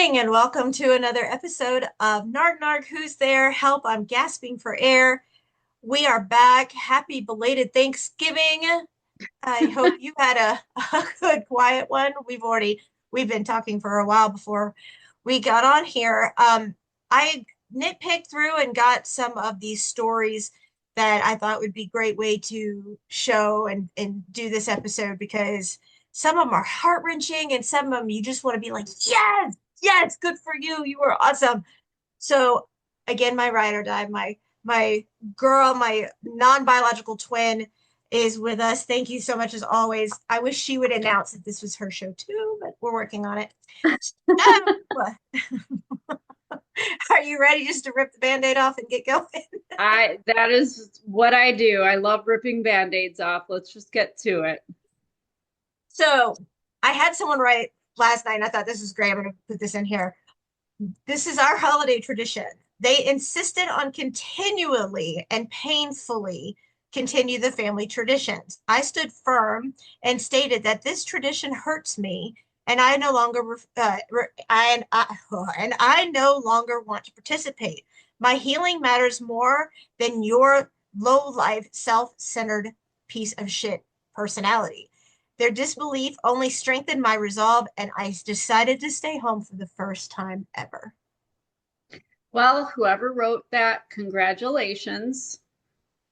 morning and welcome to another episode of Narc Who's There? Help, I'm gasping for air. We are back. Happy belated Thanksgiving. I hope you had a good quiet one. We've been talking for a while before we got on here. I nitpicked through and got some of these stories that I thought would be a great way to show and do this episode because some of them are heart-wrenching and some of them you just want to be like, yes, yes, good for you. You were awesome. So again, my ride or die, my girl, my non-biological twin is with us. Thank you so much as always. I wish she would announce that this was her show too, but we're working on it. Are you ready just to rip the band-aid off and get going? That is what I do. I love ripping band-aids off. Let's just get to it. So I had someone write last night, and I thought this is great. I'm going to put this in here. This is our holiday tradition. They insisted on continually and painfully continue the family traditions. I stood firm and stated that this tradition hurts me, and I no longer and I no longer want to participate. My healing matters more than your low life, self-centered piece of shit personality. Their disbelief only strengthened my resolve, and I decided to stay home for the first time ever. Well, whoever wrote that, congratulations.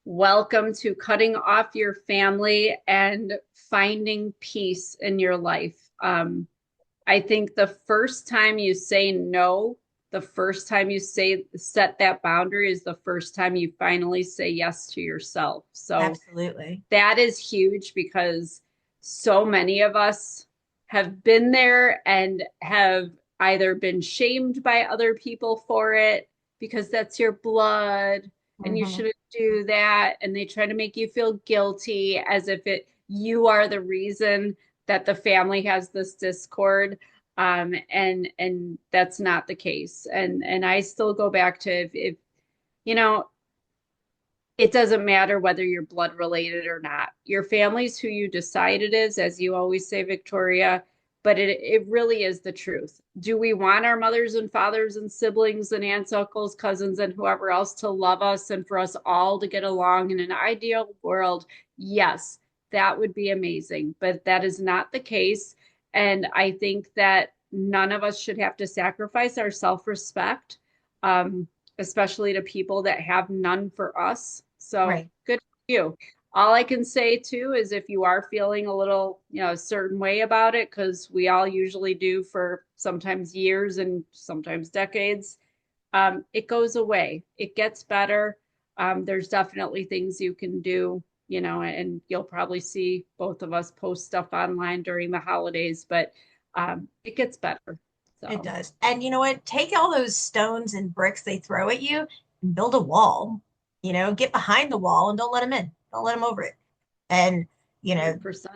Welcome to cutting off your family and finding peace in your life. I think the first time you say no, the first time you set that boundary is the first time you finally say yes to yourself. So Absolutely. that is huge because so many of us have been there and have either been shamed by other people for it because that's your blood and you Mm-hmm. shouldn't do that. And they try to make you feel guilty as if you are the reason that the family has this discord. And that's not the case. And I still go back to if you know, it doesn't matter whether you're blood related or not. Your family's who you decide it is, as you always say, Victoria, but it really is the truth. Do we want our mothers and fathers and siblings and aunts, uncles, cousins, and whoever else to love us and for us all to get along in an ideal world? Yes, that would be amazing, but that is not the case. And I think that none of us should have to sacrifice our self-respect. Especially to people that have none for us. So Right. good for you. All I can say too is if you are feeling a little, a certain way about it, because we all usually do for sometimes years and sometimes decades, it goes away. It gets better. There's definitely things you can do, and you'll probably see both of us post stuff online during the holidays, but it gets better. It So. does. And you know what? Take all those stones and bricks they throw at you and build a wall. Get behind the wall and don't let them in. Don't let them over it. And, you know, 100%.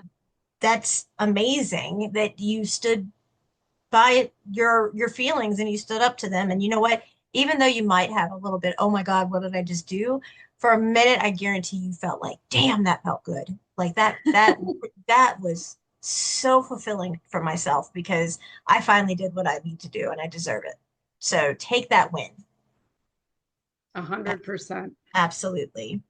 that's amazing that you stood by your feelings and you stood up to them. And you know what? Even though you might have a little bit, oh my God, what did I just do? For a minute, I guarantee you felt like, damn, that felt good. Like that was so fulfilling for myself because I finally did what I need to do and I deserve it. So take that win. 100%. Absolutely.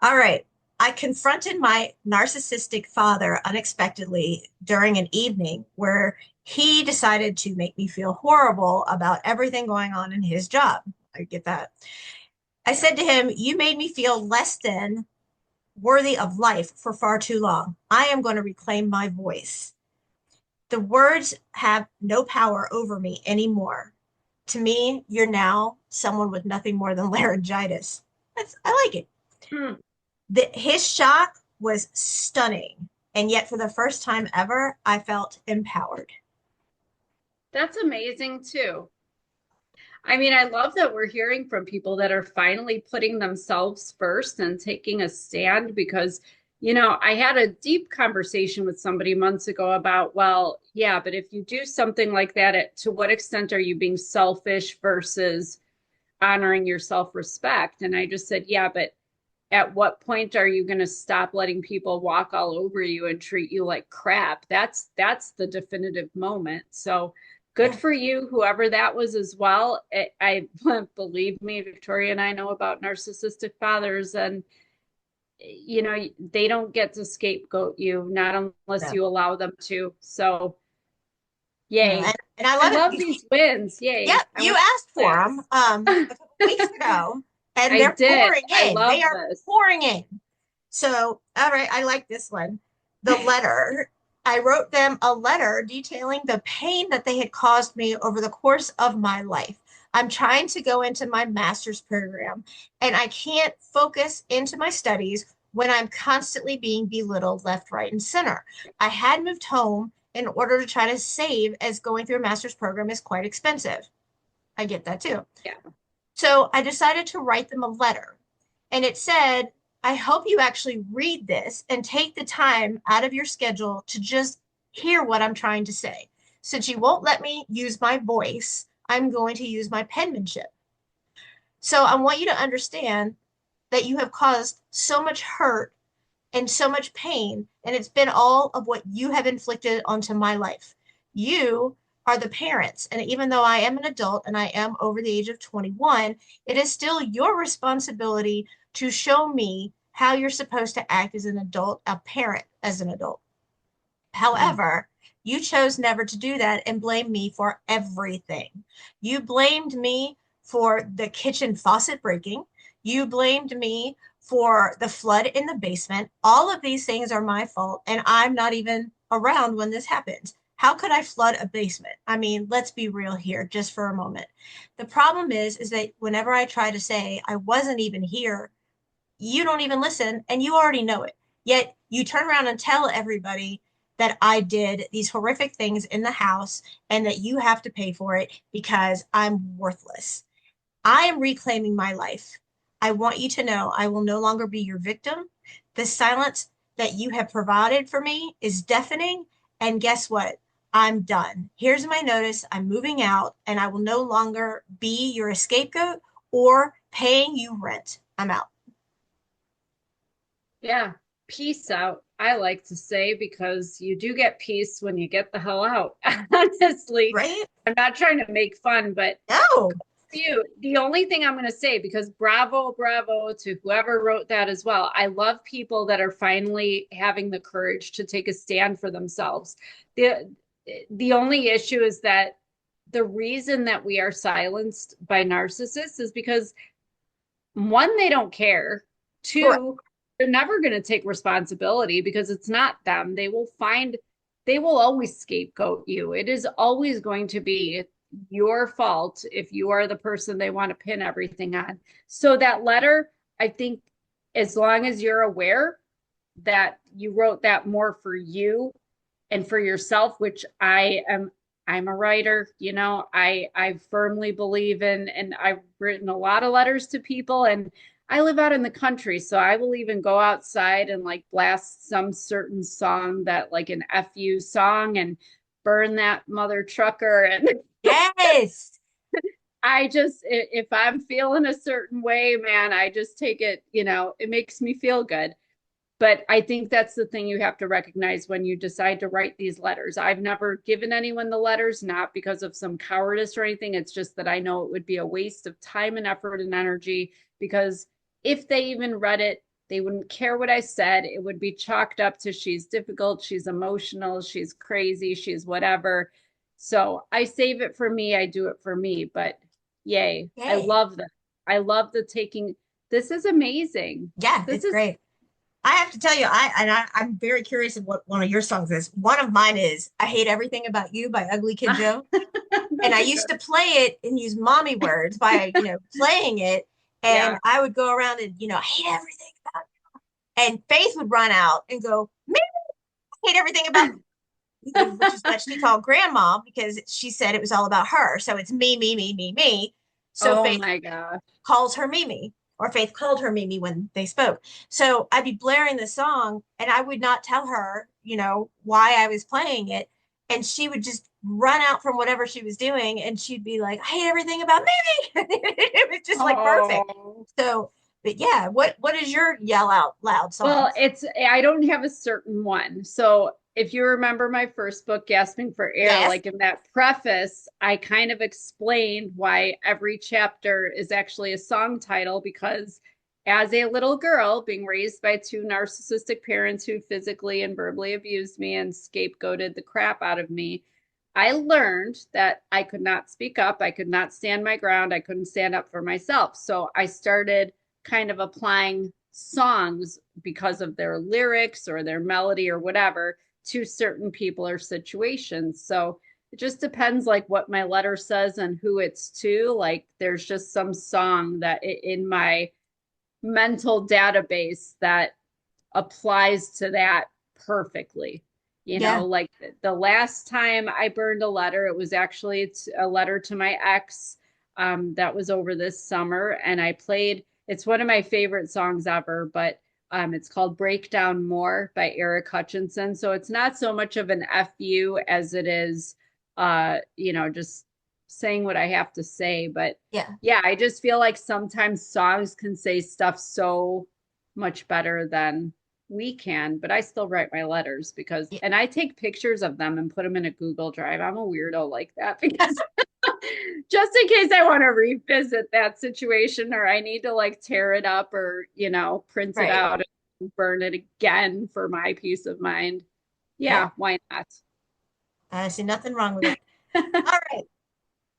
All right. I confronted my narcissistic father unexpectedly during an evening where he decided to make me feel horrible about everything going on in his job. I get that. I said to him, you made me feel less than worthy of life for far too long. I am going to reclaim my voice. The words have no power over me anymore. To me, you're now someone with nothing more than laryngitis. I like it. Hmm. His shock was stunning. And yet, for the first time ever, I felt empowered. That's amazing too. I mean, I love that we're hearing from people that are finally putting themselves first and taking a stand because, I had a deep conversation with somebody months ago about, well, yeah, but if you do something like that, to what extent are you being selfish versus honoring your self-respect? And I just said, yeah, but at what point are you going to stop letting people walk all over you and treat you like crap? That's the definitive moment. So Good Yeah. for you, whoever that was as well. I believe me, Victoria and I know about narcissistic fathers, and they don't get to scapegoat you, not unless No, you allow them to. So, no. yay. And I I love it love because these wins. Yay. yep, I you want asked for them claps. a couple weeks ago, and I they're did. pouring I in. They love are this. pouring in. So, all right, I like this one. The letter. I wrote them a letter detailing the pain that they had caused me over the course of my life. I'm trying to go into my master's program, and I can't focus into my studies when I'm constantly being belittled left, right, and center. I had moved home in order to try to save, as going through a master's program is quite expensive. I get that too. Yeah. So I decided to write them a letter. And it said, I hope you actually read this and take the time out of your schedule to just hear what I'm trying to say. Since you won't let me use my voice, I'm going to use my penmanship. So I want you to understand that you have caused so much hurt and so much pain, and it's been all of what you have inflicted onto my life. You are the parents, and even though I am an adult and I am over the age of 21, it is still your responsibility to show me how you're supposed to act as an adult, a parent as an adult. Mm. However, you chose never to do that and blame me for everything. You blamed me for the kitchen faucet breaking. You blamed me for the flood in the basement. All of these things are my fault, and I'm not even around when this happened. How could I flood a basement? I mean, let's be real here just for a moment. The problem is that whenever I try to say I wasn't even here, you don't even listen and you already know it. Yet you turn around and tell everybody that I did these horrific things in the house and that you have to pay for it because I'm worthless. I am reclaiming my life. I want you to know I will no longer be your victim. The silence that you have provided for me is deafening. And guess what? I'm done. Here's my notice. I'm moving out and I will no longer be your scapegoat or paying you rent. I'm out. Yeah. Peace out, I like to say, because you do get peace when you get the hell out. Honestly, Right? I'm not trying to make fun, but No. you, the only thing I'm going to say, because bravo, bravo to whoever wrote that as well. I love people that are finally having the courage to take a stand for themselves. The only issue is that the reason that we are silenced by narcissists is because, one, they don't care. Correct. Two, they're never going to take responsibility because it's not them. They will always scapegoat you. It is always going to be your fault if you are the person they want to pin everything on. So that letter, I think, as long as you're aware that you wrote that more for you and for yourself, which I'm a writer, I firmly believe in, and I've written a lot of letters to people, and I live out in the country, so I will even go outside and like blast some certain song, that like an FU song, and burn that mother trucker. And Yes. I just, if I'm feeling a certain way, man, I just take it, it makes me feel good. But I think that's the thing you have to recognize when you decide to write these letters. I've never given anyone the letters, not because of some cowardice or anything. It's just that I know it would be a waste of time and effort and energy, because if they even read it, they wouldn't care what I said. It would be chalked up to she's difficult, she's emotional, she's crazy, she's whatever. So I save it for me. I do it for me. But yay, I Yay. love that. I love the taking. This is amazing. Yeah, This it's is great. I have to tell you, I'm very curious of what one of your songs is. One of mine is "I Hate Everything About You" by Ugly Kid Joe, and That's I a used good. to play it and use mommy words by playing it, and Yeah. I would go around and I hate everything about you. And Faith would run out and go, "Me, I hate everything about," which is what she called grandma because she said it was all about her. So it's me, me, me, me, me. So Oh Faith my gosh. calls her Mimi, or Faith called her Mimi when they spoke. So I'd be blaring the song and I would not tell her, why I was playing it. And she would just run out from whatever she was doing and she'd be like, I hate everything about Mimi. It was just like perfect. Oh. So, but yeah, what is your yell out loud song? Well, I don't have a certain one. So if you remember my first book, Gasping for Air, Yes. like in that preface, I kind of explained why every chapter is actually a song title because as a little girl being raised by two narcissistic parents who physically and verbally abused me and scapegoated the crap out of me, I learned that I could not speak up, I could not stand my ground, I couldn't stand up for myself. So I started kind of applying songs because of their lyrics or their melody or whatever to certain people or situations. So it just depends like what my letter says and who it's to. Like there's just some song that in my mental database that applies to that perfectly. You Yeah. know, like the last time I burned a letter, it was actually a letter to my ex. That was over this summer, and I played. It's one of my favorite songs ever, but it's called "Breakdown More" by Eric Hutchinson. So it's not so much of an fu as it is, just saying what I have to say. But Yeah. yeah, I just feel like sometimes songs can say stuff so much better than we can, but I still write my letters because, Yeah. and I take pictures of them and put them in a Google Drive. I'm a weirdo like that because just in case I want to revisit that situation or I need to like tear it up or, print it Right. out and burn it again for my peace of mind. Yeah. Yeah, why not? I see nothing wrong with it. All right.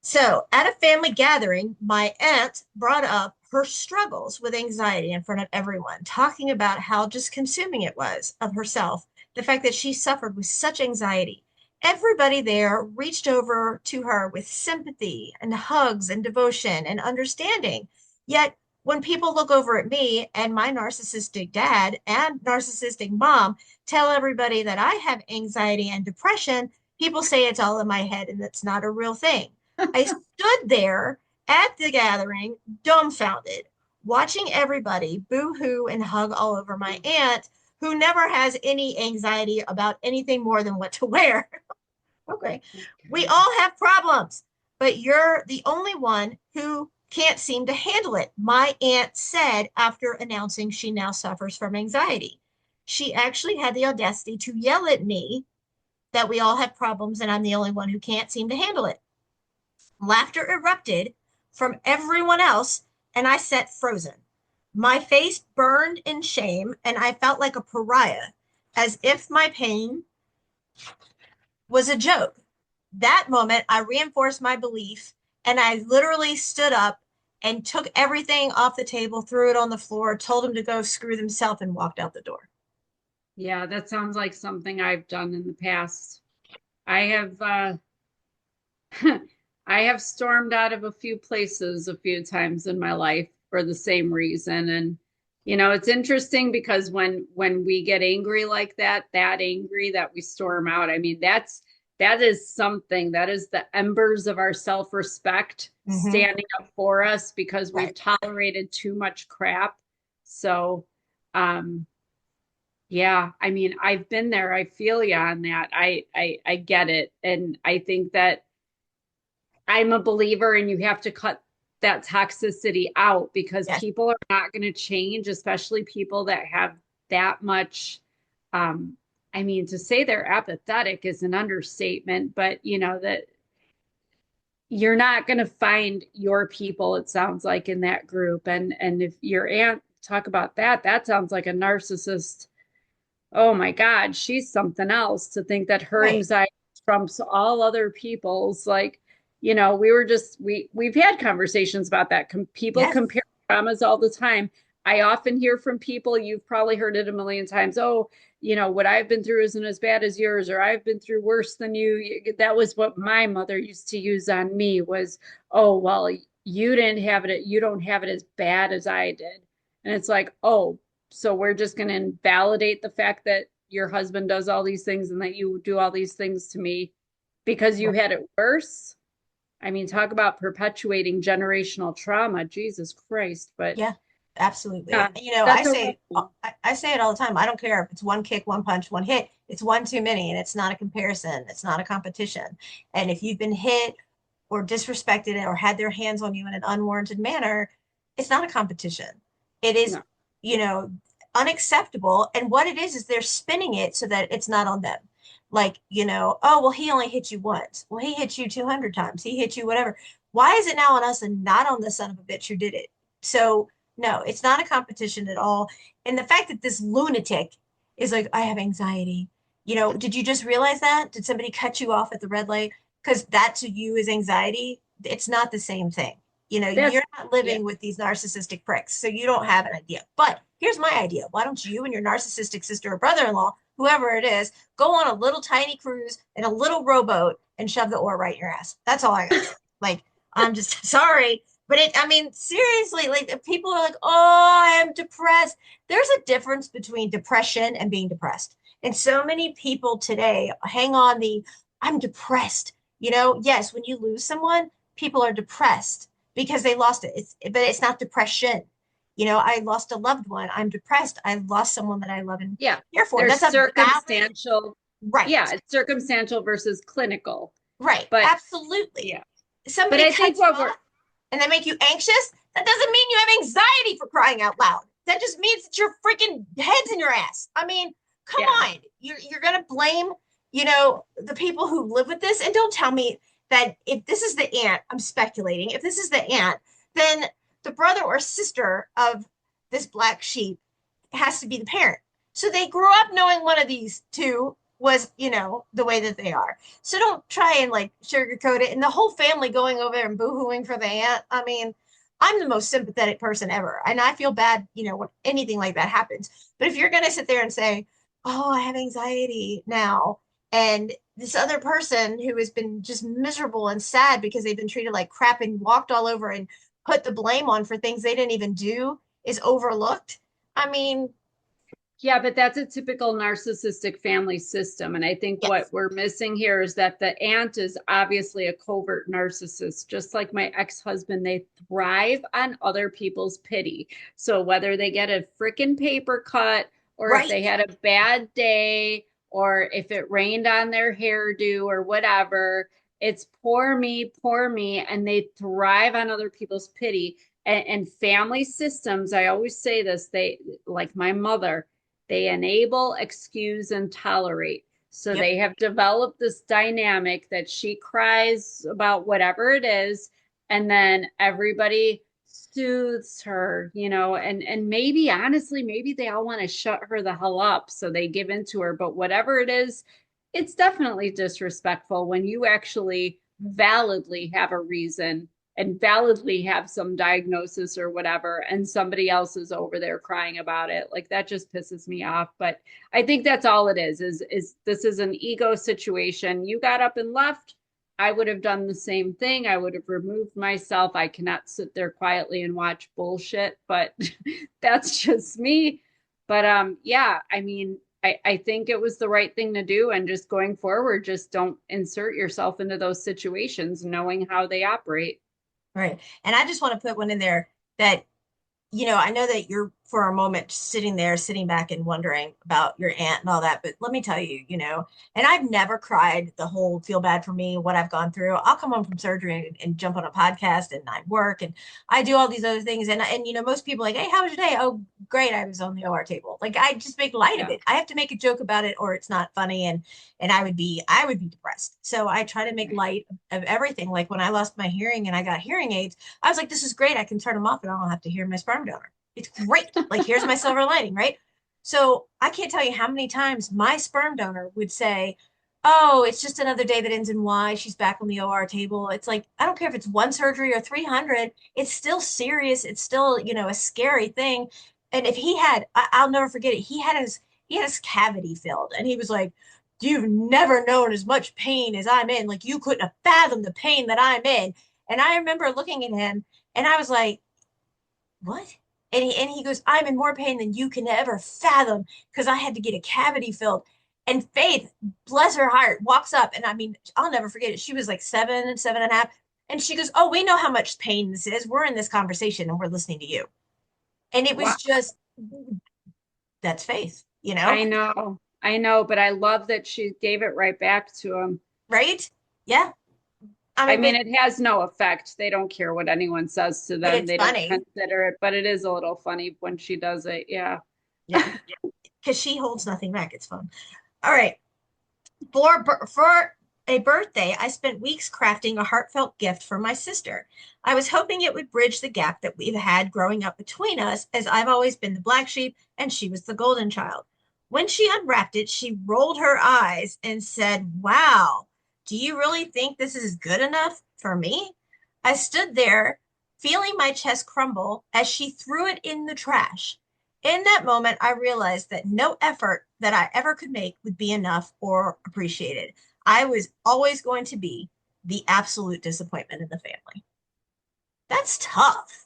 So, at a family gathering, my aunt brought up her struggles with anxiety in front of everyone, talking about how just consuming it was of herself, the fact that she suffered with such anxiety. Everybody there reached over to her with sympathy and hugs and devotion and understanding. Yet, when people look over at me and my narcissistic dad and narcissistic mom tell everybody that I have anxiety and depression, people say it's all in my head and it's not a real thing. I stood there at the gathering, dumbfounded, watching everybody boo hoo and hug all over my aunt, who never has any anxiety about anything more than what to wear. Okay. We Okay. all have problems, but you're the only one who can't seem to handle it. My aunt said after announcing she now suffers from anxiety. She actually had the audacity to yell at me that we all have problems and I'm the only one who can't seem to handle it. Laughter erupted from everyone else, and I sat frozen. My face burned in shame, and I felt like a pariah, as if my pain was a joke. That moment, I reinforced my belief, and I literally stood up and took everything off the table, threw it on the floor, told him to go screw himself, and walked out the door. Yeah, that sounds like something I've done in the past. I have I have stormed out of a few places a few times in my life for the same reason. And it's interesting because when we get angry like that angry that we storm out, I mean, that is something that is the embers of our self-respect Mm-hmm. standing up for us because we've Right. tolerated too much crap. So, um, yeah, I mean, I've been there. I feel you on that. I get it. And I think that I'm a believer and you have to cut that toxicity out because Yes. people are not going to change, especially people that have that much. Um, I mean, to say they're apathetic is an understatement, but that you're not going to find your people, it sounds like, in that group. And if your aunt talk about that, that sounds like a narcissist. Oh my God, she's something else to think that her Right. anxiety trumps all other people's. Like, we've had conversations about that. People Yes. compare traumas all the time. I often hear from people, you've probably heard it a million times. Oh, what I've been through isn't as bad as yours, or I've been through worse than you. That was what my mother used to use on me was, oh, well, you didn't have it, you don't have it as bad as I did. And it's like, oh, so we're just going to invalidate the fact that your husband does all these things and that you do all these things to me because you Right. had it worse. I mean, talk about perpetuating generational trauma. Jesus Christ. But Yeah, absolutely. yeah, You know, that's a rough one. I say it all the time. I don't care if it's one kick, one punch, one hit. It's one too many, and it's not a comparison. It's not a competition. And if you've been hit or disrespected or had their hands on you in an unwarranted manner, it's not a competition. It is, No. you know, unacceptable. And what it is they're spinning it so that it's not on them. Like, oh, well, he only hit you once. Well, he hit you 200 times. He hit you whatever. Why is it now on us and not on the son of a bitch who did it? So, no, it's not a competition at all. And the fact that this lunatic is like, I have anxiety. Did you just realize that? Did somebody cut you off at the red light? Because that to you is anxiety. It's not the same thing. You're That's, not yeah, living with these narcissistic pricks, so you don't have an idea. But here's my idea. Why don't you and your narcissistic sister or brother-in-law, whoever it is, go on a little tiny cruise in a little rowboat and shove the oar right in your ass? That's all I gotta say. Like, I'm just sorry. But I mean, seriously, like people are like, oh, I am depressed. There's a difference between depression and being depressed. And so many people today hang on I'm depressed. Yes, when you lose someone, people are depressed because they lost it. But it's not depression. I lost a loved one. I'm depressed. I lost someone that I love and yeah. care for. There's That's a valid circumstantial, yeah, right. it's circumstantial versus clinical. Right. But Absolutely. yeah, but Somebody I think cuts you what we're, off and they make you anxious. That doesn't mean you have anxiety for crying out loud. That just means that your freaking head's in your ass. I mean, come yeah, on. You're gonna blame, the people who live with this, and don't tell me that if this is the aunt, I'm speculating, if this is the aunt, then the brother or sister of this black sheep has to be the parent. So they grew up knowing one of these two was, the way that they are. So don't try and like sugarcoat it. And the whole family going over there and boohooing for the aunt. I mean, I'm the most sympathetic person ever. And I feel bad, when anything like that happens. But if you're going to sit there and say, oh, I have anxiety now, and this other person who has been just miserable and sad because they've been treated like crap and walked all over and put the blame on for things they didn't even do is overlooked. I mean, yeah, but that's a typical narcissistic family system. And I think what yes, we're missing here is that the aunt is obviously a covert narcissist, just like my ex-husband. They thrive on other people's pity. So whether they get a freaking paper cut, or if they right. had a bad day, or if it rained on their hairdo or whatever, it's poor me, poor me. And they thrive on other people's pity. And family systems, I always say this, they, like my mother, they enable, excuse, and tolerate. So Yep. they have developed this dynamic that she cries about whatever it is, and then everybody soothes her, and maybe honestly, maybe they all want to shut her the hell up, so they give into her. But whatever it is, it's definitely disrespectful when you actually validly have a reason and validly have some diagnosis or whatever, and somebody else is over there crying about it. Like that just pisses me off. But I think that's all it is this is an ego situation. You got up and left. I would have done the same thing. I would have removed myself. I cannot sit there quietly and watch bullshit, but that's just me. But yeah, I mean, I think it was the right thing to do. And just going forward, just don't insert yourself into those situations, knowing how they operate. Right. And I just want to put one in there that I know that you're for a moment sitting there, sitting back and wondering about your aunt and all that. But let me tell you, and I've never cried the whole feel bad for me, what I've gone through. I'll come home from surgery and jump on a podcast and I work and I do all these other things. And most people are like, hey, how was your day? Oh, great. I was on the OR table. Like I just make light of Yeah. it. I have to make a joke about it or it's not funny. And I would be depressed. So I try to make Right. light of everything. Like when I lost my hearing and I got hearing aids, I was like, this is great. I can turn them off and I don't have to hear my sperm donor. It's great. Like, here's my silver lining, right? So I can't tell you how many times my sperm donor would say, oh, it's just another day that ends in Y. She's back on the OR table. It's like, I don't care if it's one surgery or 300, it's still serious. It's still, a scary thing. And if I'll never forget it. He had his cavity filled and he was like, you've never known as much pain as I'm in. Like, you couldn't have fathomed the pain that I'm in. And I remember looking at him and I was like, what? And he goes, I'm in more pain than you can ever fathom because I had to get a cavity filled. And Faith, bless her heart, walks up. And I mean, I'll never forget it. She was like 7 and 7.5. And she goes, oh, we know how much pain this is. We're in this conversation and we're listening to you. And it was Wow. just, that's Faith, I know. I know, but I love that she gave it right back to him. right? Yeah. I I mean, mean, it has no effect. They don't care what anyone says to but them. it's They don't funny. consider it, but it is a little funny when she does it. Yeah. Yeah. Because she holds nothing back. It's fun. All right. For a birthday, I spent weeks crafting a heartfelt gift for my sister. I was hoping it would bridge the gap that we've had growing up between us, as I've always been the black sheep and she was the golden child. When she unwrapped it, she rolled her eyes and said, "Wow, do you really think this is good enough for me?" I stood there, feeling my chest crumble as she threw it in the trash. In that moment, I realized that no effort that I ever could make would be enough or appreciated. I was always going to be the absolute disappointment in the family. That's tough.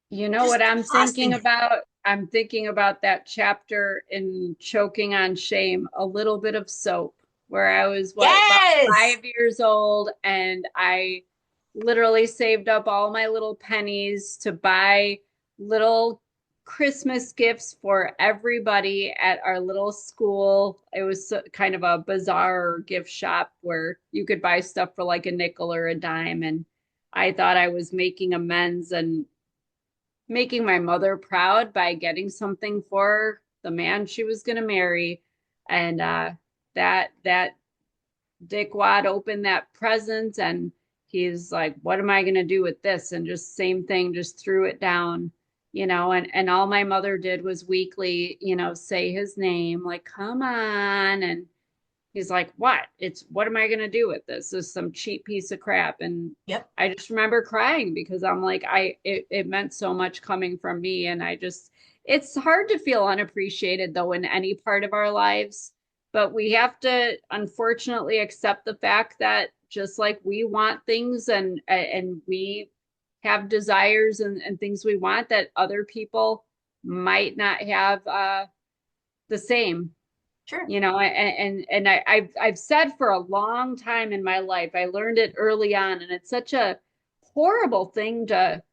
You know what Just I'm thinking tossing it. about? I'm thinking about that chapter in Choking on Shame, A Little Bit of Soap, where I was, what, about Yes. 5 years old, and I literally saved up all my little pennies to buy little Christmas gifts for everybody at our little school. It was kind of a bazaar gift shop where you could buy stuff for like a nickel or a dime. And I thought I was making amends and making my mother proud by getting something for the man she was going to marry. And that dickwad opened that present and he's like, what am I going to do with this? And just same thing, just threw it down, and all my mother did was weekly, say his name, like, come on. And he's like, what am I going to do with this? This is some cheap piece of crap. And Yep. I just remember crying because I'm like, it meant so much coming from me. And it's hard to feel unappreciated though in any part of our lives. But we have to unfortunately accept the fact that just like we want things and we have desires and things we want, that other people might not have the same, Sure. I've said for a long time in my life, I learned it early on, and it's such a horrible thing to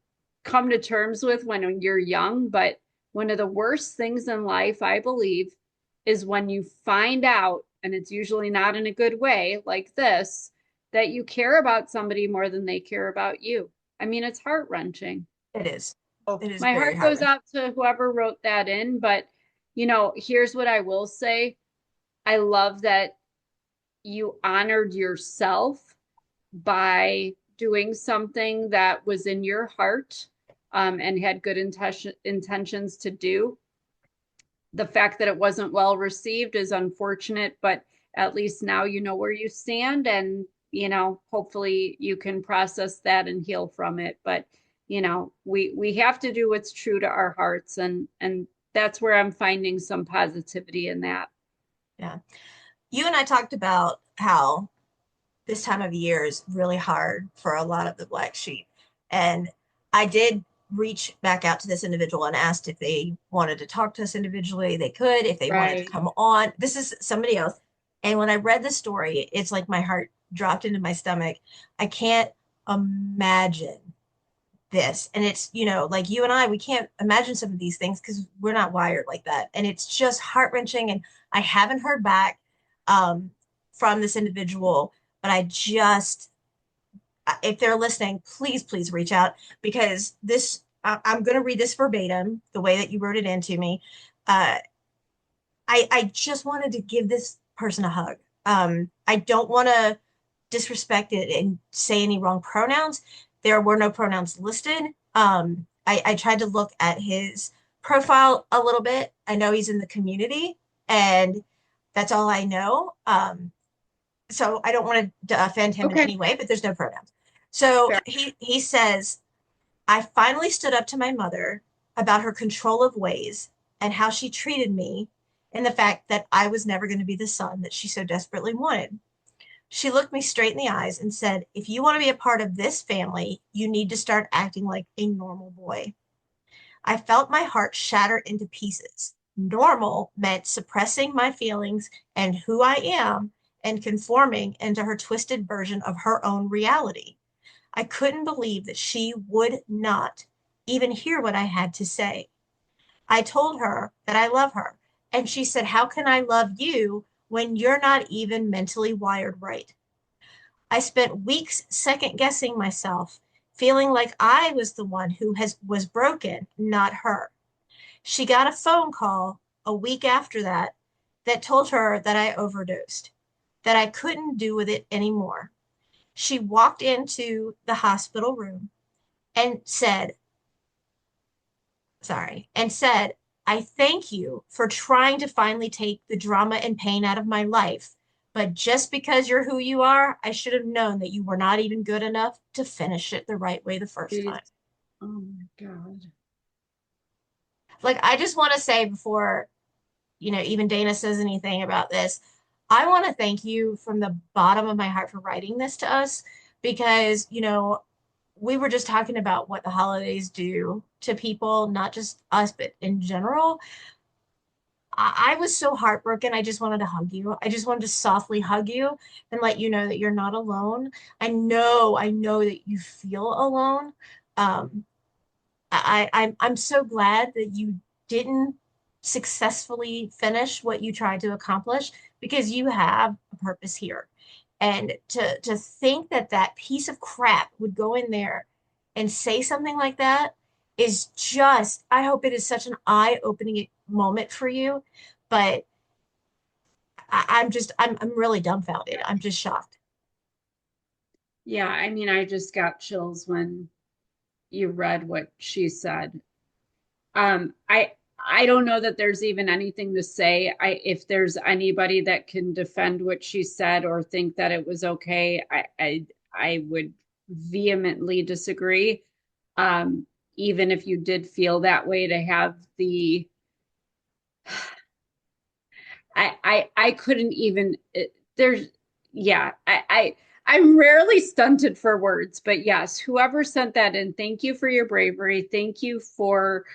come to terms with when you're young. But one of the worst things in life, I believe, is when you find out, and it's usually not in a good way like this, that you care about somebody more than they care about you. I mean, it's heart-wrenching. It is. So It is my very heart heart goes wrenching. out to whoever wrote that in, but here's what I will say. I love that you honored yourself by doing something that was in your heart, and had good intentions to do. The fact that it wasn't well received is unfortunate, but at least now you know where you stand, and hopefully you can process that and heal from it. But we have to do what's true to our hearts, and that's where I'm finding some positivity in that. Yeah. You and I talked about how this time of year is really hard for a lot of the black sheep. And I did reach back out to this individual and asked if they wanted to talk to us individually. They could, if they wanted to Right. come on. This is somebody else. And when I read the story, it's like my heart dropped into my stomach. I can't imagine this. And it's, like you and I, we can't imagine some of these things because we're not wired like that. And it's just heart wrenching. And I haven't heard back um, from this individual, but if they're listening, please, please reach out because I'm going to read this verbatim, the way that you wrote it into me. Uh, I just wanted to give this person a hug. I don't want to disrespect it and say any wrong pronouns. There were no pronouns listed. I tried to look at his profile a little bit. I know he's in the community, and that's all I know. So I don't want to offend him in Okay. any way, but there's no pronouns. So Fair. he says, I finally stood up to my mother about her control of ways and how she treated me, and the fact that I was never going to be the son that she so desperately wanted. She looked me straight in the eyes and said, "If you want to be a part of this family, you need to start acting like a normal boy." I felt my heart shatter into pieces. Normal meant suppressing my feelings and who I am and conforming into her twisted version of her own reality. I couldn't believe that she would not even hear what I had to say. I told her that I love her, and she said, "How can I love you when you're not even mentally wired right?" I spent weeks second guessing myself, feeling like I was the one was broken, not her. She got a phone call a week after that told her that I overdosed. that I couldn't do with it anymore. She walked into the hospital room and said, sorry, and said, I thank you for trying to finally take the drama and pain out of my life. But just because you're who you are, I should have known that you were not even good enough to finish it the right way the first Jeez. time. Oh my God. Like, I just want to say before, even Dana says anything about this, I want to thank you from the bottom of my heart for writing this to us because, we were just talking about what the holidays do to people, not just us, but in general. I was so heartbroken. I just wanted to hug you. I just wanted to softly hug you and let you know that you're not alone. I know that you feel alone. Um, I'm so glad that you didn't successfully finish what you tried to accomplish because you have a purpose here. And to think that that piece of crap would go in there and say something like that is just, I hope it is such an eye-opening moment for you. But I'm really dumbfounded. I'm just shocked. Yeah, I mean, I just got chills when you read what she said. I don't know that there's even anything to say. If there's anybody that can defend what she said or think that it was okay, I would vehemently disagree. Um, Even if you did feel that way to have the I couldn't even there's yeah, I'm rarely stunted for words, but yes, whoever sent that in, thank you for your bravery. Thank you for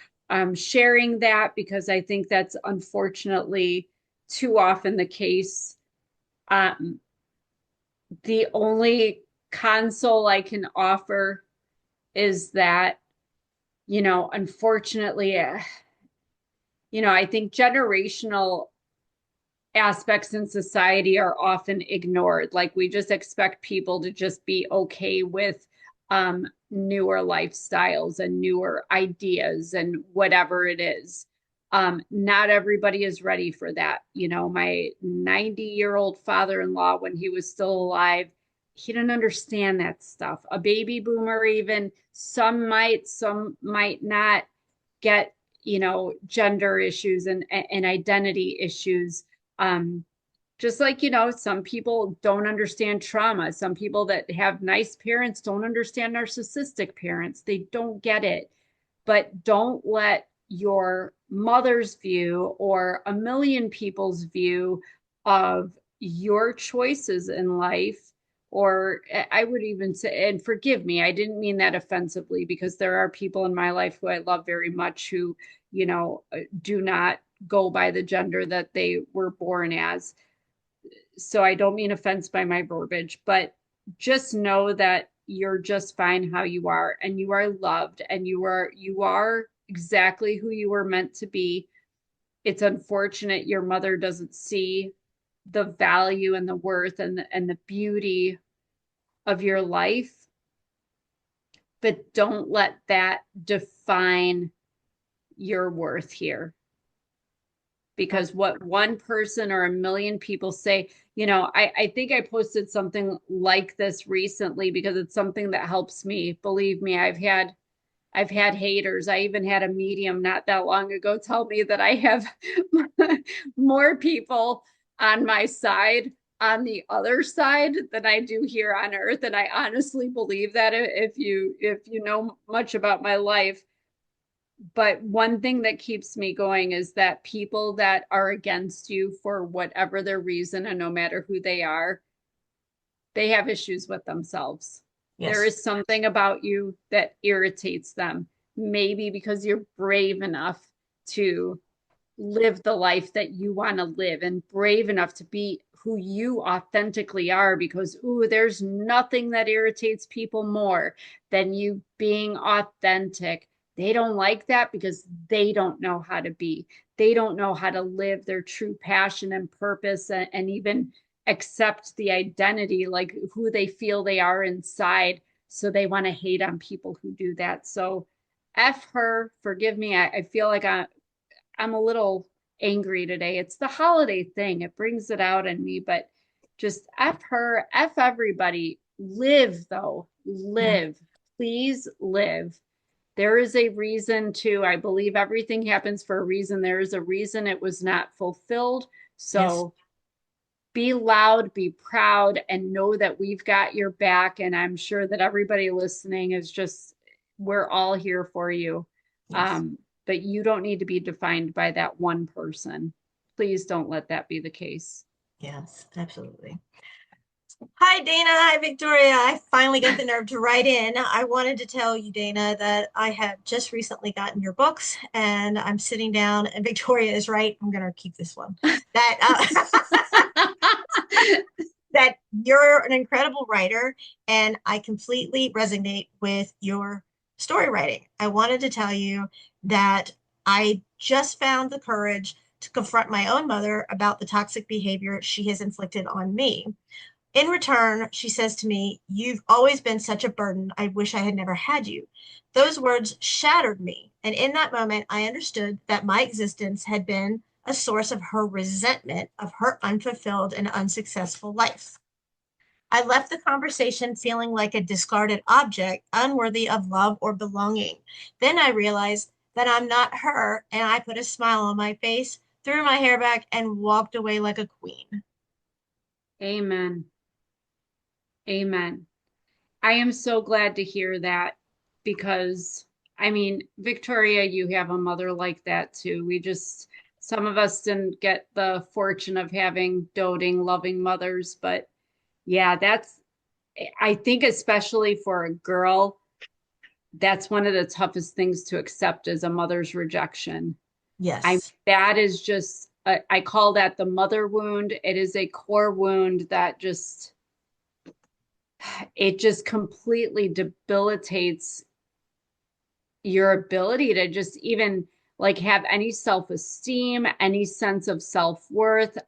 sharing that because I think that's unfortunately too often the case. Um, the only console I can offer is that, unfortunately, I think generational aspects in society are often ignored. Like we just expect people to just be okay with newer lifestyles and newer ideas and whatever it is. Not everybody is ready for that. My 90-year-old father-in-law, when he was still alive, he didn't understand that stuff. A baby boomer, even some might not get, gender issues and identity issues just like, some people don't understand trauma. Some people that have nice parents don't understand narcissistic parents. They don't get it. But don't let your mother's view or a million people's view of your choices in life, or I would even say, and forgive me, I didn't mean that offensively because there are people in my life who I love very much who, do not go by the gender that they were born as. So I don't mean offense by my verbiage, but just know that you're just fine how you are and you are loved and you are exactly who you were meant to be. It's unfortunate your mother doesn't see the value and the worth and the beauty of your life, but don't let that define your worth here. Because what one person or a million people say, I think I posted something like this recently because it's something that helps me. Believe me, I've had haters. I even had a medium not that long ago tell me that I have more people on my side on the other side than I do here on earth. And I honestly believe that if you know much about my life. But one thing that keeps me going is that people that are against you for whatever their reason, and no matter who they have issues with themselves. There Yes. is something about you that irritates them, maybe because you're brave enough to live the life that you want to live and brave enough to be who you authentically are because there's nothing that irritates people more than you being authentic. They don't like that because they don't know how to be. They don't know how to live their true passion and purpose and even accept the identity, like who they feel they are inside. So they want to hate on people who do that. So F her, forgive me. I feel like I'm a little angry today. It's the holiday thing. It brings it out in me, but Just F her, F everybody. Live though. Yeah. Live. Please live. There is a reason to, I believe everything happens for a reason. There is a reason it was not fulfilled. Yes. So be loud, be proud, and know that we've got your back. And I'm sure that everybody listening is just, we're all here for you. Yes. But you don't need to be defined by that one person. Please don't let that be the case. Yes. Absolutely. Hi, Dana. Hi, Victoria. I finally got the nerve to write in. I wanted to tell you, Dana, that I have just recently gotten your books and I'm sitting down, and Victoria is right. I'm going to keep this one. That that you're an incredible writer, and I completely resonate with your story writing. I wanted to tell you that I just found the courage to confront my own mother about the toxic behavior she has inflicted on me. In return, she says to me, "You've always been such a burden. I wish I had never had you." Those words shattered me. And in that moment, I understood that my existence had been a source of her resentment of her unfulfilled and unsuccessful life. I left the conversation feeling like a discarded object, unworthy of love or belonging. Then I realized that I'm not her, and I put a smile on my face, threw my hair back, and walked away like a queen. Amen. Amen. I am so glad to hear that because, I mean, Victoria, you have a mother like that too. Some of us didn't get the fortune of having doting, loving mothers, but yeah, I think, especially for a girl, that's one of the toughest things to accept is a mother's rejection. Yes. That is just, I call that the mother wound. It is a core wound that it just completely debilitates your ability to just even like have any self-esteem, any sense of self-worth,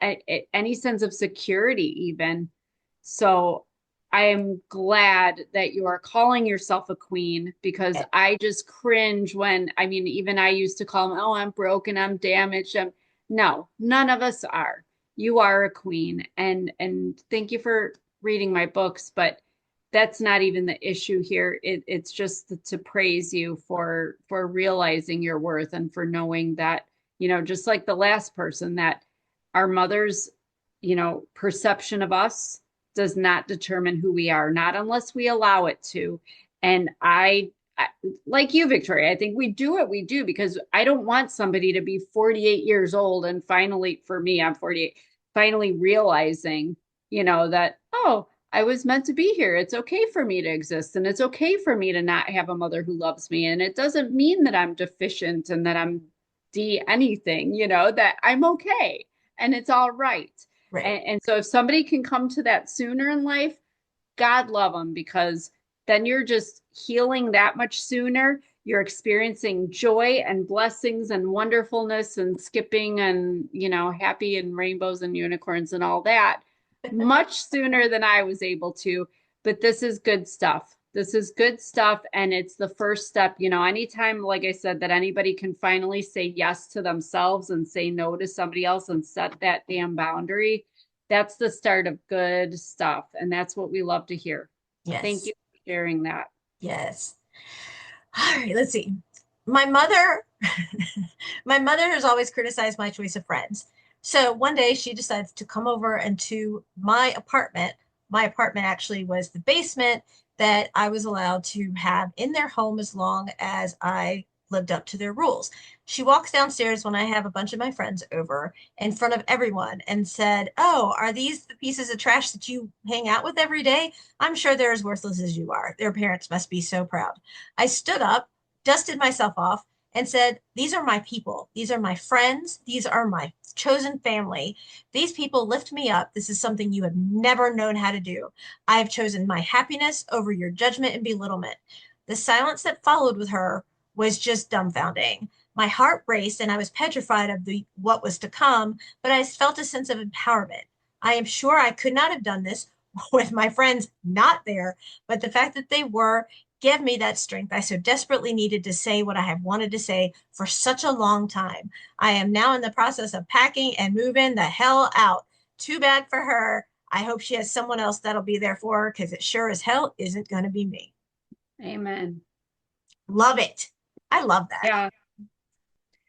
any sense of security even. So I am glad that you are calling yourself a queen because I just cringe when, I mean, even I used to call them, oh, I'm broken, I'm damaged. No, none of us are. You are a queen. And thank you for reading my books, but that's not even the issue here. It's just to praise you for realizing your worth and for knowing that, just like the last person, that our mother's, perception of us does not determine who we are, not unless we allow it to. And like you, Victoria, I think we do what we do because I don't want somebody to be 48 years old and finally, for me, I'm 48, finally realizing, that, oh, I was meant to be here. It's okay for me to exist, and it's okay for me to not have a mother who loves me. And it doesn't mean that I'm deficient and that I'm D anything, that I'm okay and it's all right. Right. And so if somebody can come to that sooner in life, God love them because then you're just healing that much sooner. You're experiencing joy and blessings and wonderfulness and skipping and, happy and rainbows and unicorns and all that much sooner than I was able to. But this is good stuff. This is good stuff. And it's the first step. Anytime, like I said, that anybody can finally say yes to themselves and say no to somebody else and set that damn boundary, that's the start of good stuff. And that's what we love to hear. So thank Yes. you for sharing that. Yes. All right, let's see. My mother, my mother has always criticized my choice of friends. So one day she decides to come over into my apartment. My apartment actually was the basement that I was allowed to have in their home as long as I lived up to their rules. She walks downstairs when I have a bunch of my friends over in front of everyone and said, "Oh, are these the pieces of trash that you hang out with every day? I'm sure they're as worthless as you are. Their parents must be so proud." I stood up, dusted myself off, and said, "These are my people. These are my friends. These are my chosen family. These people lift me up. This is something you have never known how to do. I have chosen my happiness over your judgment and belittlement." The silence that followed with her was just dumbfounding. My heart raced and I was petrified of the what was to come, but I felt a sense of empowerment. I am sure I could not have done this with my friends not there, but the fact that they were give me that strength I so desperately needed to say what I have wanted to say for such a long time. I am now in the process of packing and moving the hell out. Too bad for her. I hope she has someone else that'll be there for her because it sure as hell isn't going to be me. Amen. Love it. I love that. Yeah.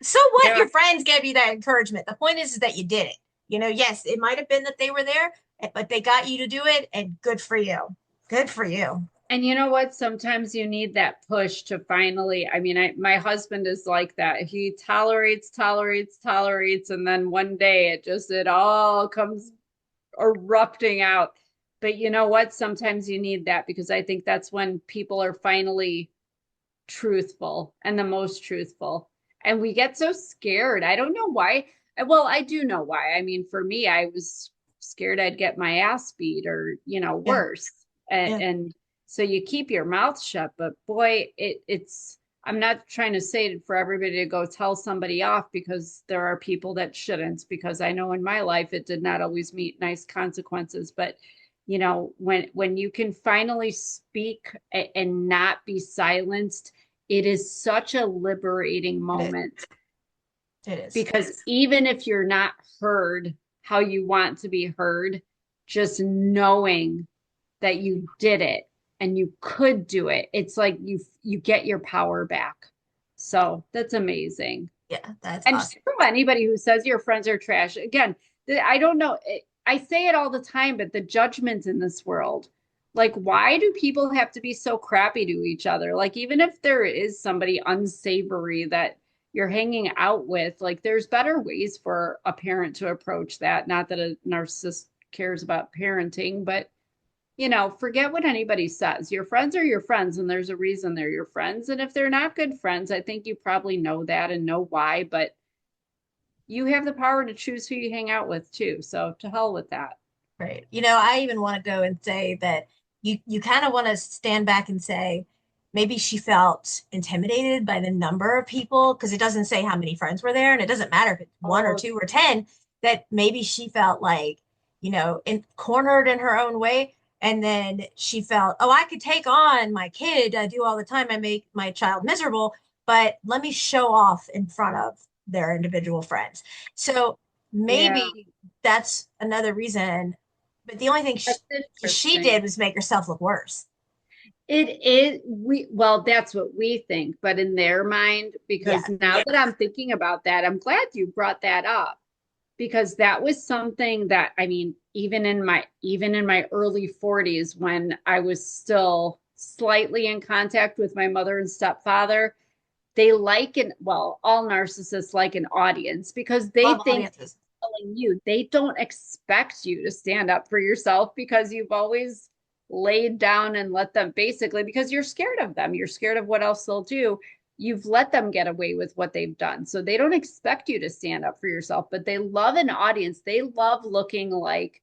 So what? Yeah. Your friends gave you that encouragement. The point is that you did it. Yes, it might have been that they were there, but they got you to do it, and good for you. Good for you. And you know what? Sometimes you need that push to finally, my husband is like that. He tolerates, tolerates, tolerates, and then one day it all comes erupting out. But you know what? Sometimes you need that because I think that's when people are finally truthful and the most truthful. And we get so scared. I don't know why. Well, I do know why. I mean, for me, I was scared I'd get my ass beat or, Yeah, worse. And, yeah, and so you keep your mouth shut. But boy, I'm not trying to say for everybody to go tell somebody off because there are people that shouldn't, because I know in my life it did not always meet nice consequences. But when you can finally speak and not be silenced, it is such a liberating it is. moment, It is. because even if you're not heard how you want to be heard, just knowing that you did it and you could do it, it's like you get your power back. So that's amazing. Yeah, that's And awesome. screw anybody who says your friends are trash. Again, I don't know. I say it all the time, but the judgment in this world, like, why do people have to be so crappy to each other? Like, even if there is somebody unsavory that you're hanging out with, like, there's better ways for a parent to approach that. Not that a narcissist cares about parenting, but forget what anybody says. Your friends are your friends, and there's a reason they're your friends. And if they're not good friends, I think you probably know that and know why, but you have the power to choose who you hang out with too. So to hell with that. Right. I even want to go and say that you kind of want to stand back and say maybe she felt intimidated by the number of people because it doesn't say how many friends were there, and it doesn't matter if it's one or Oh, two or 10, that maybe she felt like, cornered in her own way. And then she felt, oh, I could take on my kid. I do all the time. I make my child miserable, but let me show off in front of their individual friends. So yeah. maybe that's another reason, but the only thing That's she interesting. did was make herself look worse. It is well, that's what we think, but in their mind, Yeah. because now that I'm thinking about that, I'm glad you brought that up, because that was something that, even in my early 40s, when I was still slightly in contact with my mother and stepfather, they all narcissists like an audience because they Love think audiences. telling you, they don't expect you to stand up for yourself because you've always laid down and let them, basically, because you're scared of them. You're scared of what else they'll do. You've let them get away with what they've done. So they don't expect you to stand up for yourself, but they love an audience. They love looking like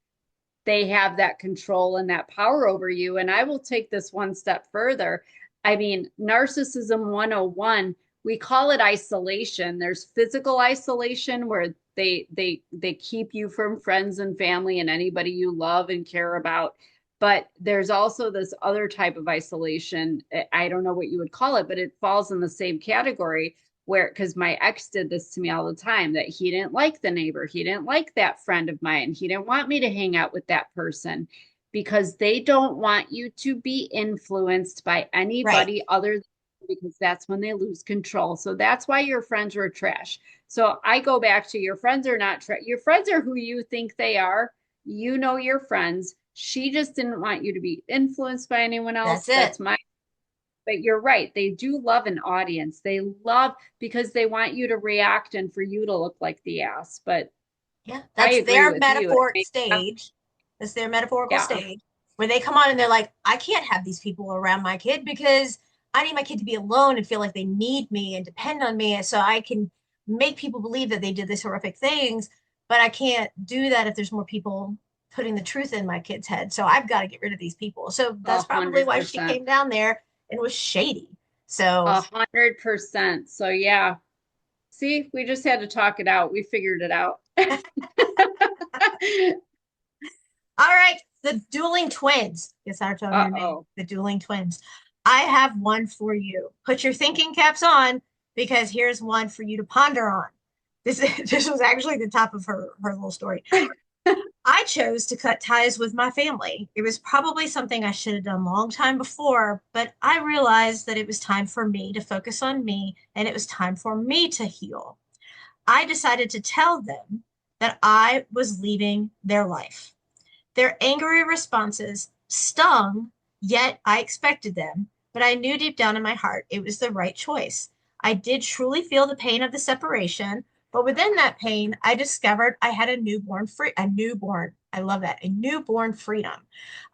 they have that control and that power over you. And I will take this one step further. Narcissism 101, we call it isolation. There's physical isolation where they keep you from friends and family and anybody you love and care about. But there's also this other type of isolation. I don't know what you would call it, but it falls in the same category, where, because my ex did this to me all the time, that he didn't like the neighbor, he didn't like that friend of mine, he didn't want me to hang out with that person, because they don't want you to be influenced by Right. anybody other than, because that's when they lose control. So that's why your friends were trash. So I go back to, your friends are not trash. Your friends are who you think they are. Your friends. She just didn't want you to be influenced by anyone That's else. it. That's my But you're right. They do love an audience. They love, because they want you to react and for you to look like the ass. But Yeah. I That's agree their with you. metaphoric stage. That's their metaphorical Yeah. stage where they come on and they're like, I can't have these people around my kid because I need my kid to be alone and feel like they need me and depend on me so I can make people believe that they did these horrific things. But I can't do that if there's more people putting the truth in my kid's head. So I've got to get rid of these people. So A that's probably hundred why she percent. came down there and was shady. So, 100%. So yeah. See, we just had to talk it out. We figured it out. all right, the dueling twins. Guess our telling their name. Uh-oh. The dueling twins. I have one for you. Put your thinking caps on because here's one for you to ponder on. This this was actually the top of her little story. I chose to cut ties with my family. It was probably something I should have done a long time before, but I realized that it was time for me to focus on me and it was time for me to heal. I decided to tell them that I was leaving their life. Their angry responses stung, yet I expected them, but I knew deep down in my heart it was the right choice. I did truly feel the pain of the separation, but within that pain, I discovered I had I love that, a newborn freedom.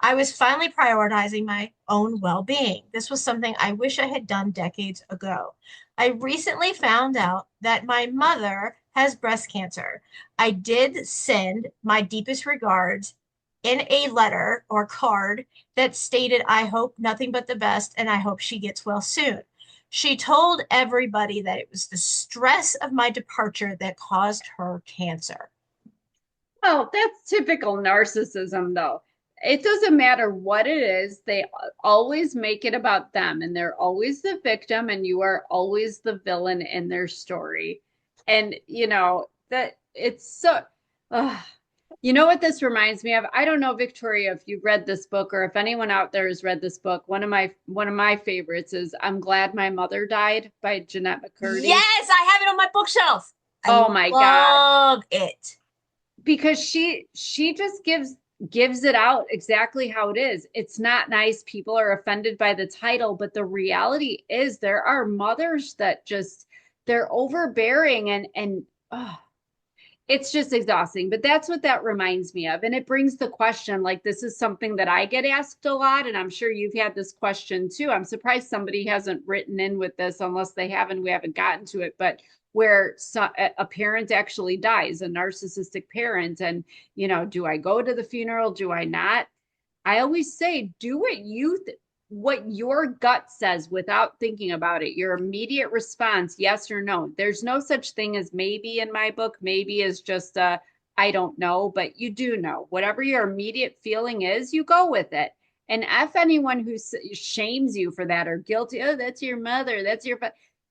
I was finally prioritizing my own well-being. This was something I wish I had done decades ago. I recently found out that my mother has breast cancer. I did send my deepest regards in a letter or card that stated, I hope nothing but the best and I hope she gets well soon. She told everybody that it was the stress of my departure that caused her cancer. Well, that's typical narcissism, though. It doesn't matter what it is, they always make it about them, and they're always the victim, and you are always the villain in their story. And, that it's so, uh, you know what this reminds me of? I don't know, Victoria, if you've read this book or if anyone out there has read this book. One of my favorites is I'm Glad My Mother Died by Jeanette McCurdy. Yes, I have it on my bookshelf. I Oh my God. love it. Because she just gives it out exactly how it is. It's not nice. People are offended by the title, but the reality is there are mothers that just they're overbearing and oh, it's just exhausting. But that's what that reminds me of. And it brings the question, like this is something that I get asked a lot, and I'm sure you've had this question too. I'm surprised somebody hasn't written in with this unless they haven't, we haven't gotten to it, but where a parent actually dies, a narcissistic parent, and do I go to the funeral? Do I not? I always say, do what your gut says without thinking about it. Your immediate response, yes or no. There's no such thing as maybe in my book. Maybe is just a I don't know, but you do know. Whatever your immediate feeling is, you go with it. And if anyone who shames you for that or guilty, oh, that's your mother, that's your,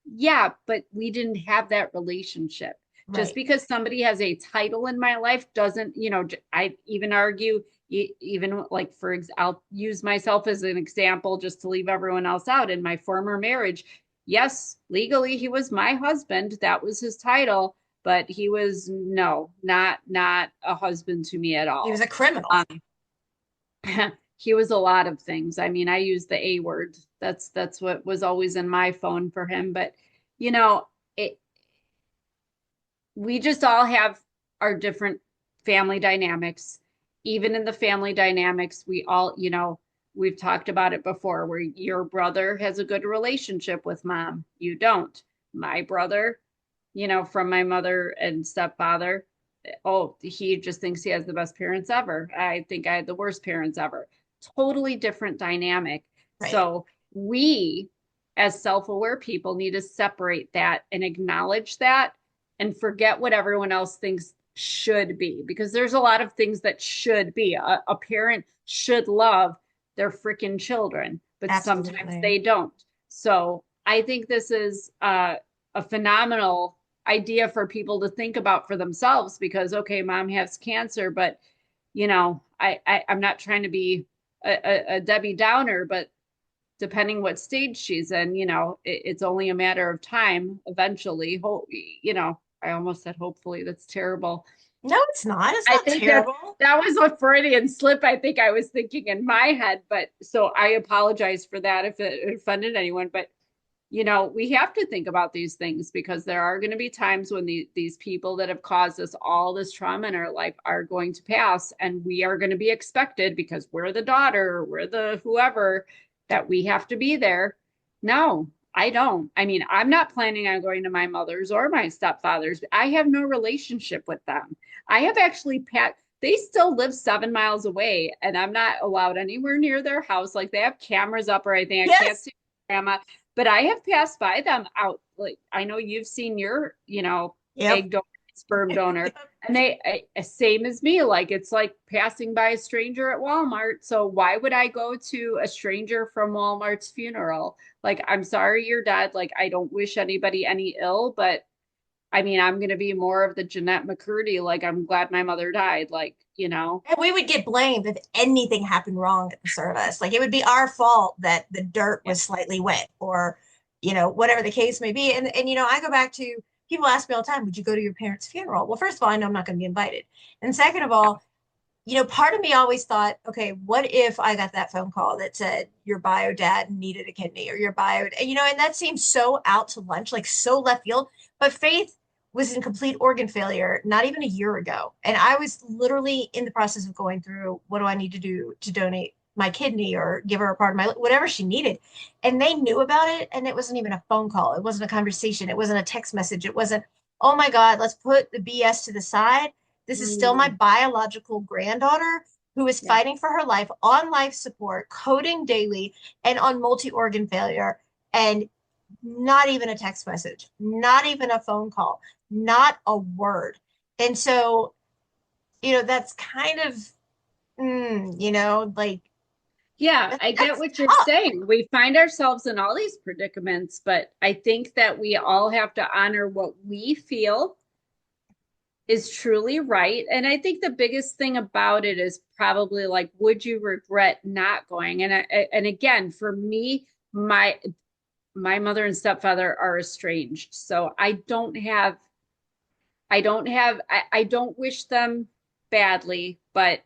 yeah, but we didn't have that relationship. Just Right. because somebody has a title in my life doesn't, I even argue, even like I'll use myself as an example just to leave everyone else out. In my former marriage, yes, legally he was my husband. That was his title, but he was no, not a husband to me at He was all. a criminal. Um, he was a lot of things. I mean, I use the A word. That's what was always in my phone for him. But you know, it we just all have our different family dynamics. Even in the family dynamics, we all, we've talked about it before where your brother has a good relationship with mom. You don't. My brother, from my mother and stepfather, oh, he just thinks he has the best parents ever. I think I had the worst parents ever. Totally different dynamic. Right. So we, as self-aware people, need to separate that and acknowledge that and forget what everyone else thinks should be, because there's a lot of things that should be. A parent should love their freaking children, but sometimes Absolutely. they don't. So I think this is a phenomenal idea for people to think about for themselves, because okay, mom has cancer, but I'm not trying to be a Debbie Downer, but depending what stage she's in, it's only a matter of time eventually. I almost said hopefully, that's terrible. No, it's not. It's I not think that terrible. that was a Freudian slip I think I was thinking in my head, but so I apologize for that if it offended anyone. But we have to think about these things because there are going to be times when these people that have caused us all this trauma in our life are going to pass, and we are going to be expected because we're the daughter, we're the whoever, that we have to be there. No, I don't. I mean, I'm not planning on going to my mother's or my stepfather's. I have no relationship with them. I have actually they still live 7 miles away, and I'm not allowed anywhere near their house. Like they have cameras up or anything. I can't Yes. see grandma, but I have passed by them out. Like I know you've seen your, Yep. egg donor, sperm donor, and same as me. Like it's like passing by a stranger at Walmart. So why would I go to a stranger from Walmart's funeral? Like I'm sorry you're dead. Like I don't wish anybody any ill, but I mean, I'm going to be more of the Jeanette McCurdy, like, I'm glad my mother died, like, you know. And we would get blamed if anything happened wrong at the service. Like it would be our fault that the dirt Yeah. was slightly wet or, whatever the case may be. And I go back to people ask me all the time, would you go to your parents' funeral? Well, first of all, I know I'm not going to be invited. And second of all, part of me always thought, okay, what if I got that phone call that said your bio dad needed a kidney or your bio, and that seems so out to lunch, like so left field. But Faith was in complete organ failure not even a year ago. And I was literally in the process of going through what do I need to do to donate my kidney or give her a part of my whatever she needed. And they knew about it. And it wasn't even a phone call. It wasn't a conversation. It wasn't a text message. It wasn't, oh my God, let's put the BS to the side. This is still my Mm, biological granddaughter who is yeah. fighting for her life on life support, coding daily, and on multi organ failure. And not even a text message, not even a phone call, not a word. And so, that's kind of, like Yeah, I get that's what you're tough. saying. We find ourselves in all these predicaments, but I think that we all have to honor what we feel is truly right. And I think the biggest thing about it is probably like, would you regret not going? And again, for me, my mother and stepfather are estranged, so I don't wish them badly, but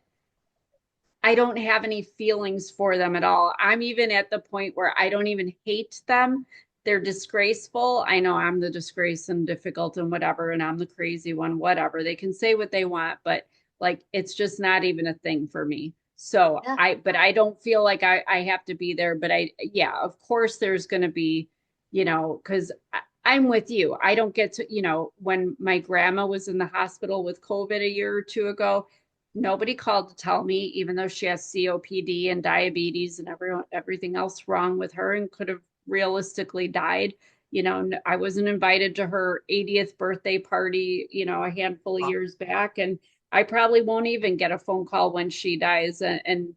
I don't have any feelings for them at all. I'm even at the point where I don't even hate them. They're disgraceful. I know I'm the disgrace and difficult and whatever, and I'm the crazy one, whatever. They can say what they want, but like it's just not even a thing for me. So Yeah. but I don't feel like I have to be there. But yeah, of course there's going to be, because I'm with you. I don't get to, when my grandma was in the hospital with COVID a year or two ago, nobody called to tell me, even though she has COPD and diabetes and everything else wrong with her and could have realistically died. I wasn't invited to her 80th birthday party, a handful of years back. And I probably won't even get a phone call when she dies. And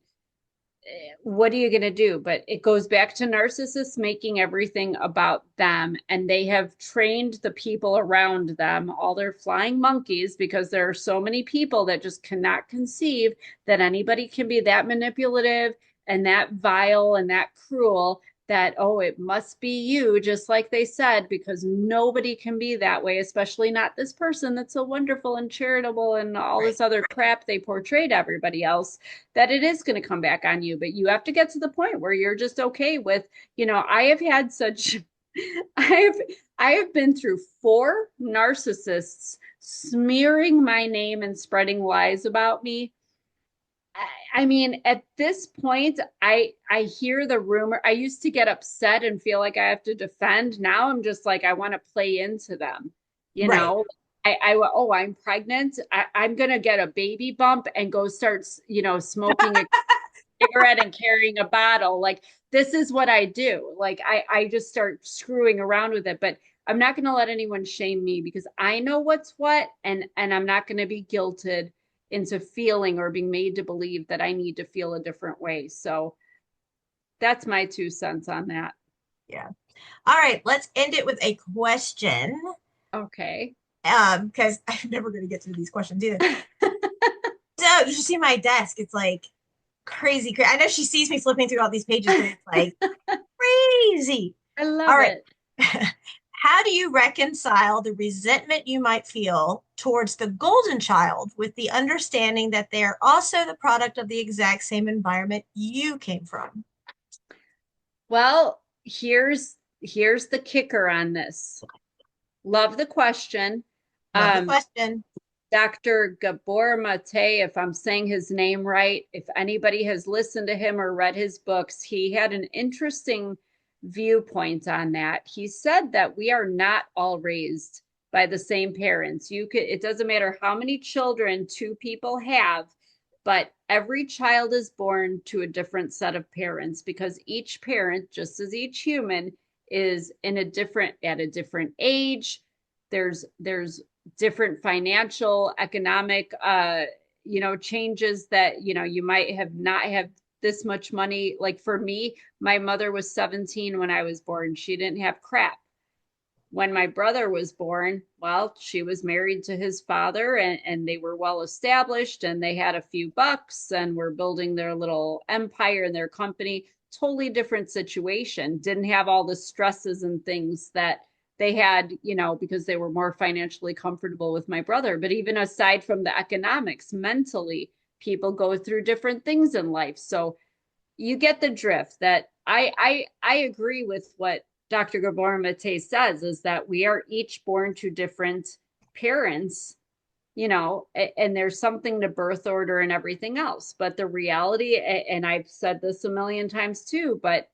what are you going to do? But it goes back to narcissists making everything about them. And they have trained the people around them, all their flying monkeys, because there are so many people that just cannot conceive that anybody can be that manipulative and that vile and that cruel that, oh, it must be you, just like they said, because nobody can be that way, especially not this person that's so wonderful and charitable and all Right. this other crap they portrayed everybody else, that it is going to come back on you. But you have to get to the point where you're just okay with, I have had such I've I have been through four narcissists smearing my name and spreading lies about me. I mean, at this point, I hear the rumor. I used to get upset and feel like I have to defend. Now I'm just like I want to play into them, you Right. know. Oh, I'm pregnant. I'm gonna get a baby bump and go start, smoking a cigarette and carrying a bottle. Like this is what I do. Like I just start screwing around with it. But I'm not gonna let anyone shame me because I know what's what, and I'm not gonna be guilted into feeling or being made to believe that I need to feel a different way. So that's my 2 cents on that. Yeah. All right, let's end it with a question. Okay. Because I'm never going to get through these questions either. So you should see my desk. It's like crazy. I know she sees me flipping through all these pages, but it's like crazy. I All love right. it. How do you reconcile the resentment you might feel towards the golden child with the understanding that they're also the product of the exact same environment you came from? Well, here's the kicker on this. Love the question. Love the Um, question. Dr. Gabor Mate, if I'm saying his name right, if anybody has listened to him or read his books, he had an interesting viewpoint on that. He said that we are not all raised by the same parents. It doesn't matter how many children two people have, but every child is born to a different set of parents because each parent, just as each human, is at a different age. There's different financial, economic, changes that, you might have not have this much money. Like for me, my mother was 17 when I was born. She didn't have crap. when my brother was born, well, she was married to his father and they were well established and they had a few bucks and were building their little empire and their company. Totally different situation. Didn't have all the stresses and things that they had, because they were more financially comfortable with my brother. But even aside from the economics, mentally, people go through different things in life. So you get the drift that I agree with what Dr. Gabor Mate says is that we are each born to different parents, and there's something to birth order and everything else. But the reality, and I've said this a million times too, but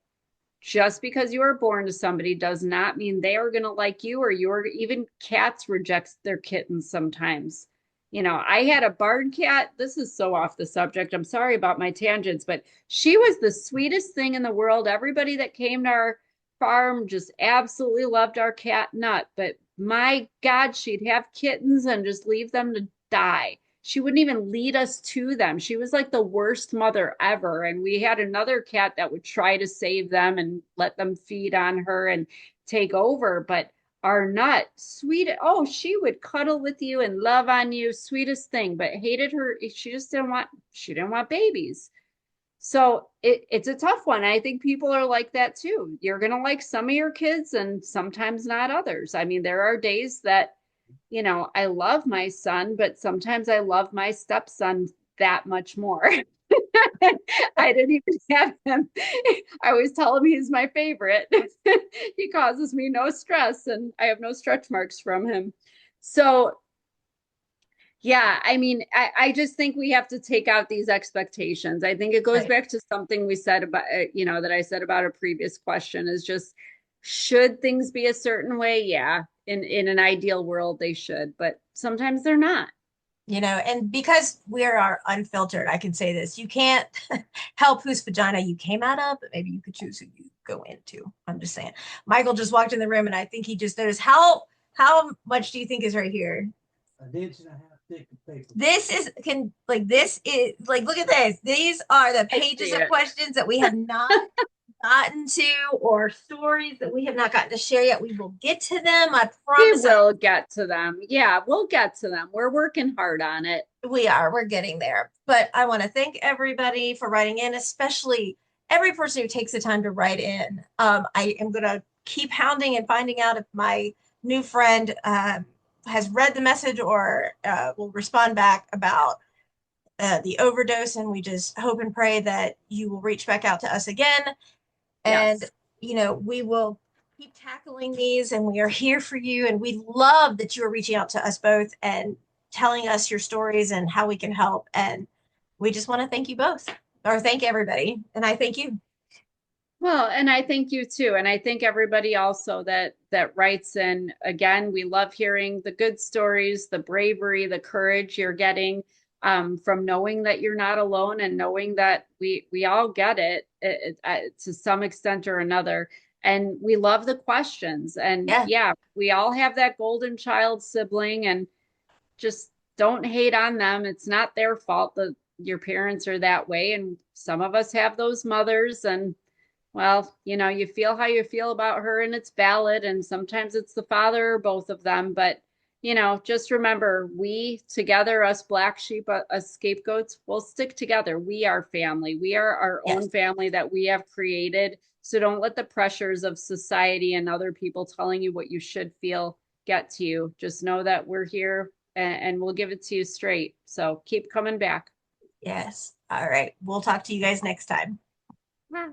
just because you are born to somebody does not mean they are going to like you or you're even cats reject their kittens sometimes. I had a barn cat. This is so off the subject. I'm sorry about my tangents, but she was the sweetest thing in the world. Everybody that came to our farm just absolutely loved our cat Nut, but my God, she'd have kittens and just leave them to die. She wouldn't even lead us to them. She was like the worst mother ever. And we had another cat that would try to save them and let them feed on her and take over. But our Nut, sweet, oh, she would cuddle with you and love on you, sweetest thing, but hated her. She didn't want babies. So it's a tough one. I think people are like that too. You're going to like some of your kids and sometimes not others. I mean, there are days that, I love my son, but sometimes I love my stepson that much more. I didn't even have him. I always tell him he's my favorite. He causes me no stress and I have no stretch marks from him. So yeah, I mean, I just think we have to take out these expectations. I think it goes Right. back to something we said about, that I said about a previous question is just, should things be a certain way? Yeah, in an ideal world, they should, but sometimes they're not. And because we are unfiltered, I can say this. You can't help whose vagina you came out of, but maybe you could choose who you go into. I'm just saying. Michael just walked in the room and I think he just noticed how much do you think is right here? An inch and a half thick of paper. This is can like this is like look at this. These are the I pages see of it. questions that we have not gotten to or stories that we have not gotten to share yet. We will get to them. I We promise will get to them. Yeah, we'll get to them. We're working hard on it. we are. We're getting there. But I want to thank everybody for writing in, especially every person who takes the time to write in. I am going to keep hounding and finding out if my new friend has read the message or will respond back about the overdose. And we just hope and pray that you will reach back out to us again. And, Yes. we will keep tackling these and we are here for you. And we love that you are reaching out to us both and telling us your stories and how we can help. And we just want to thank you both or thank everybody. And I thank you. Well, and I thank you too. And I thank everybody also that writes in. Again, we love hearing the good stories, the bravery, the courage you're getting from knowing that you're not alone and knowing that we all get to some extent or another. And we love the questions. And Yeah. yeah, we all have that golden child sibling and just don't hate on them. It's not their fault that your parents are that way. And some of us have those mothers and well, you feel how you feel about her and it's valid. And sometimes it's the father or both of them. But, just remember we together, us black sheep, us scapegoats, we'll stick together. We are family. We are our Yes. own family that we have created. So don't let the pressures of society and other people telling you what you should feel get to you. Just know that we're here and we'll give it to you straight. So keep coming back. Yes. All right. We'll talk to you guys next time. Bye.